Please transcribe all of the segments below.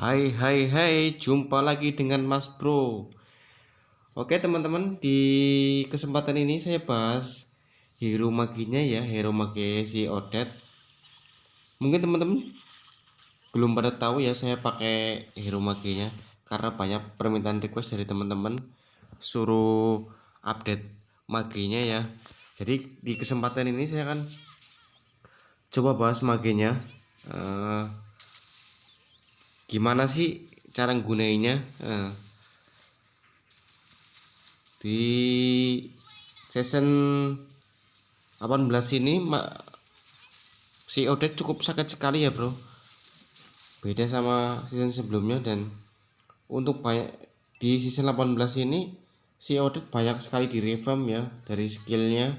Hai, jumpa lagi dengan Mas Bro. Oke teman-teman, di kesempatan ini saya bahas hero maginya ya, hero magi si Odet. Mungkin teman-teman belum pada tahu ya saya pakai hero maginya karena banyak permintaan request dari teman-teman suruh update maginya ya. Jadi di kesempatan ini saya akan coba bahas maginya. Eh, Gimana sih cara gunainya? Di season 18 ini si Odet cukup sakit sekali ya bro, beda sama season sebelumnya. Dan untuk banyak di season 18 ini si Odet banyak sekali di revamp ya, dari skillnya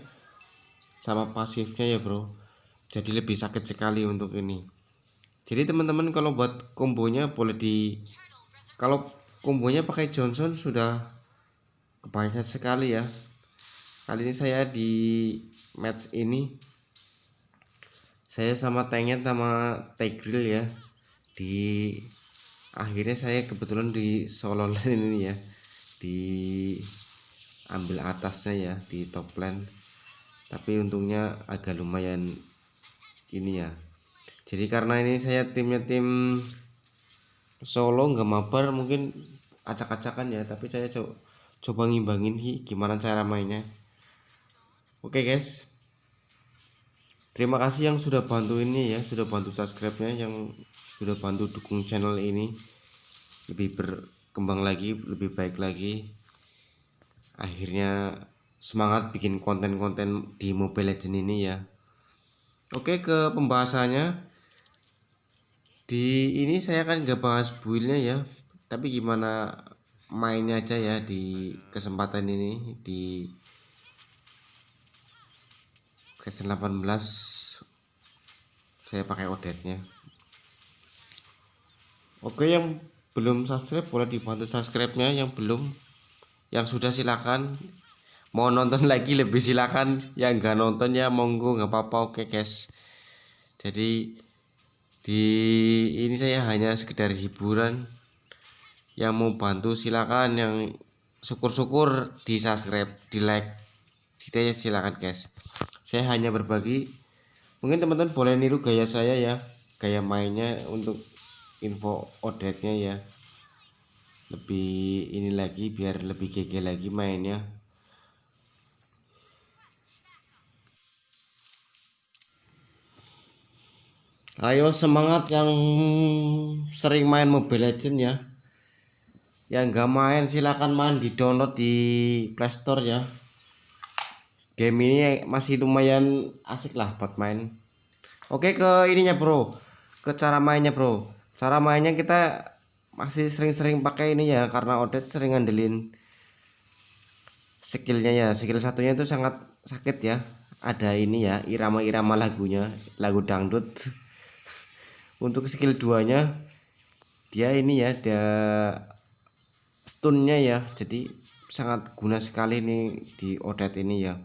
sama pasifnya ya bro, jadi lebih sakit sekali untuk ini. Jadi teman-teman kalau buat kombonya boleh kalau kombonya pakai Johnson sudah kebanyakan sekali ya. Kali ini saya di match ini saya sama tanknya sama Tigreal ya. Di akhirnya saya kebetulan di solo lane ini ya, di ambil atasnya ya di top lane, tapi untungnya agak lumayan ini ya. Jadi karena ini saya timnya tim solo nggak mabar, mungkin acak-acakan ya, tapi saya coba ngimbangin gimana cara mainnya. Oke guys, terima kasih yang sudah bantu ini ya, sudah bantu subscribe-nya, yang sudah bantu dukung channel ini lebih berkembang lagi, lebih baik lagi. Akhirnya semangat bikin konten-konten di Mobile Legends ini ya. Oke, ke pembahasannya. Di ini saya kan nggak bahas build-nya ya, tapi gimana mainnya aja ya di kesempatan ini di season 18 saya pakai Odette-nya. Oke, yang belum subscribe boleh dibantu subscribe-nya, yang belum, yang sudah silakan. Mau nonton lagi lebih silakan, yang nggak nonton ya monggo nggak apa-apa. Oke guys, jadi di ini saya hanya sekedar hiburan. Yang mau bantu silakan, yang syukur-syukur di subscribe, di like, kita ya silakan guys. Saya hanya berbagi, mungkin teman-teman boleh niru gaya saya ya, gaya mainnya untuk info Odette-nya ya, lebih ini lagi biar lebih GG lagi mainnya. Ayo semangat yang sering main Mobile Legends ya. Yang nggak main silakan main, di download di Playstore ya. Game ini masih lumayan asik lah buat main. Oke, ke ininya bro, ke cara mainnya bro. Cara mainnya kita masih sering-sering pakai ini ya, karena Odette sering ngandelin skillnya ya. Skill satunya itu sangat sakit ya. Ada ini ya, irama-irama lagunya, lagu dangdut. Untuk skill 2-nya dia ini ya, ada stunnya ya, jadi sangat guna sekali nih di Odette ini ya.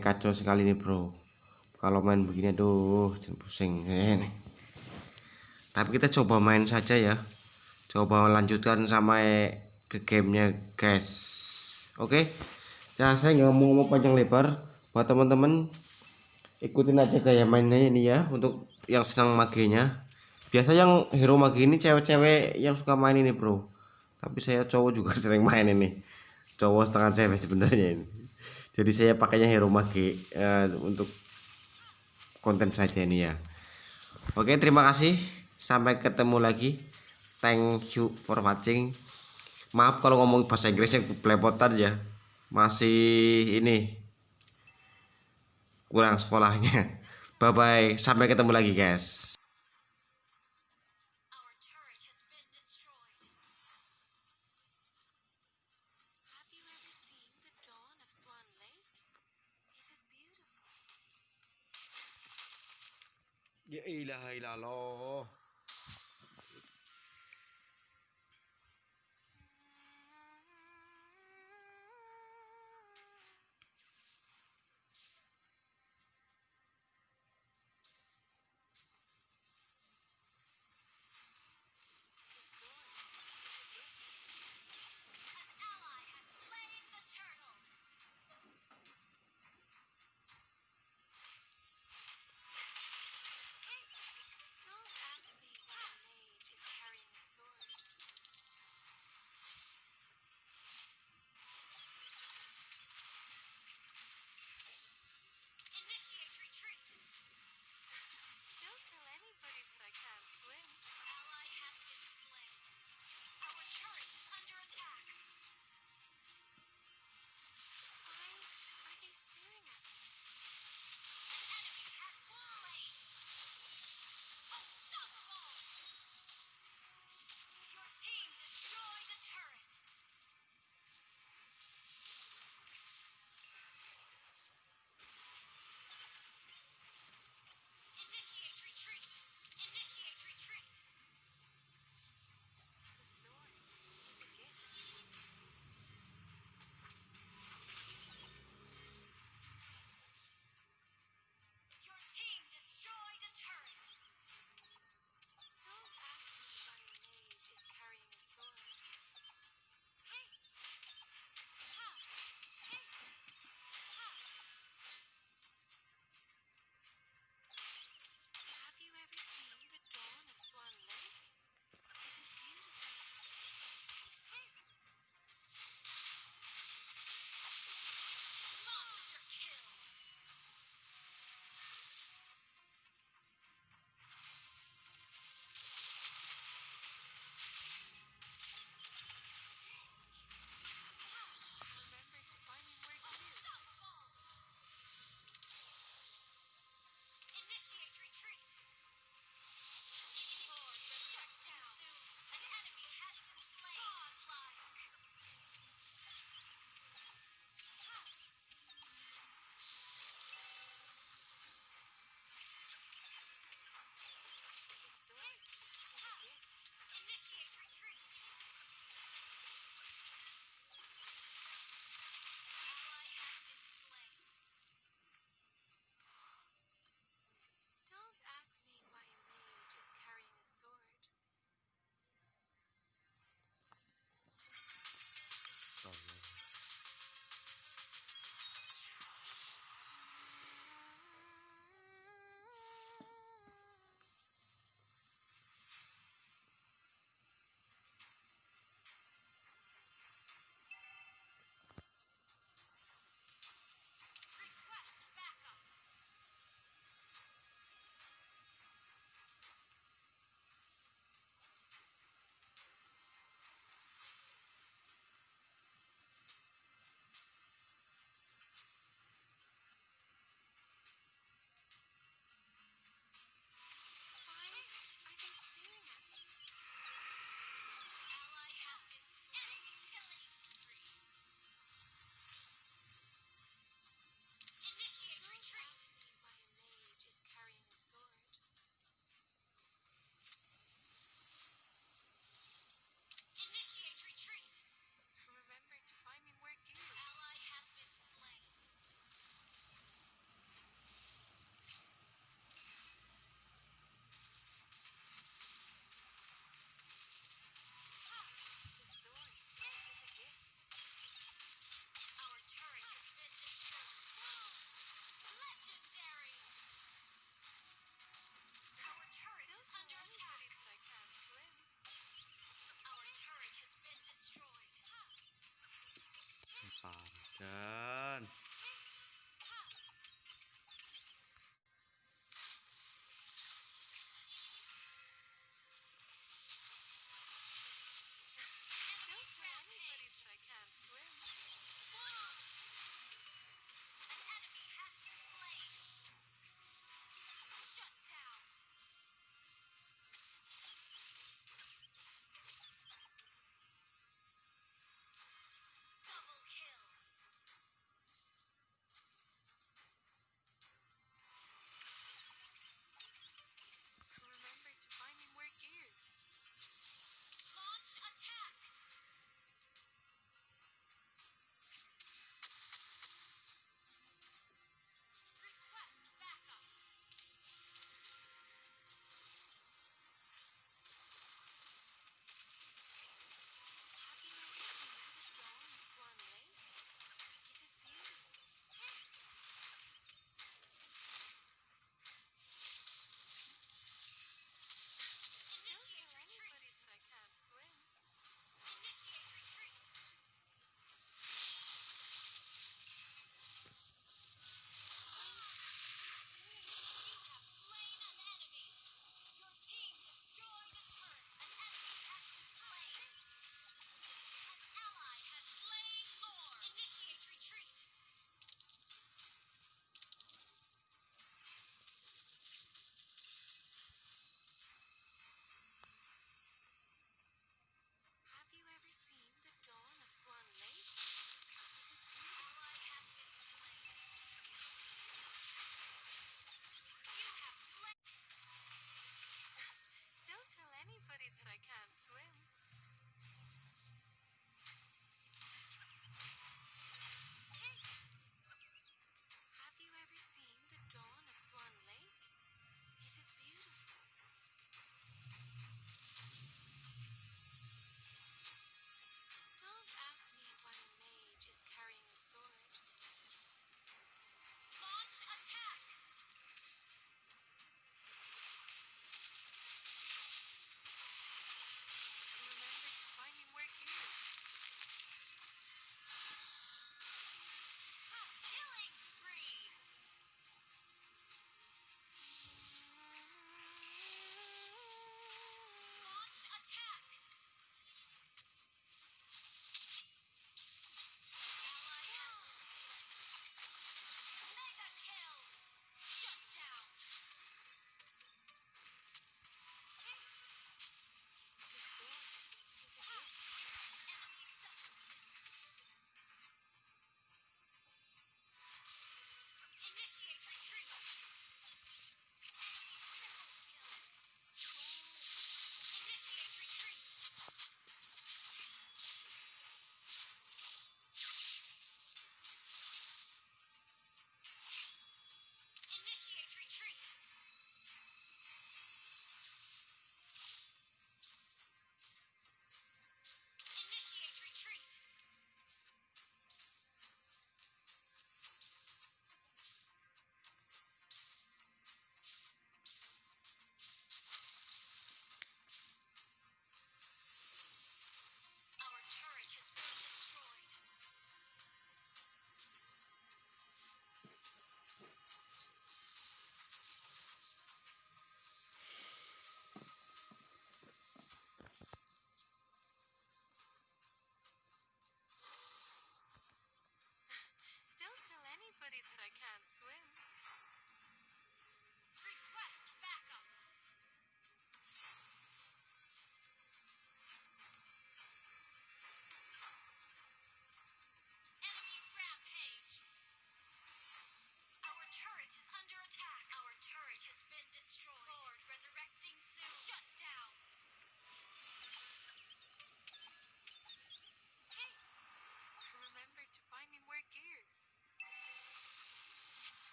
Kacau sekali nih bro, kalau main begini aduh pusing nih. Tapi kita coba main saja ya, coba lanjutkan sama ke gamenya guys. Oke ya, saya nggak mau ngomong panjang lebar, buat teman-teman ikutin aja kayak mainnya ini ya. Untuk yang senang maginya, biasa yang hero magi ini cewek-cewek yang suka main ini bro, tapi saya cowok juga sering main ini, cowok setengah cewek sebenarnya ini. Jadi saya pakainya hero magi untuk konten saja ini ya. Oke, terima kasih, sampai ketemu lagi, thank you for watching. Maaf kalau ngomong bahasa Inggrisnya belepotan ya, masih ini kurang sekolahnya. Bye bye, sampai ketemu lagi guys. Ya ilaha illallah.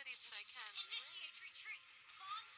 Initiate retreat. Bomb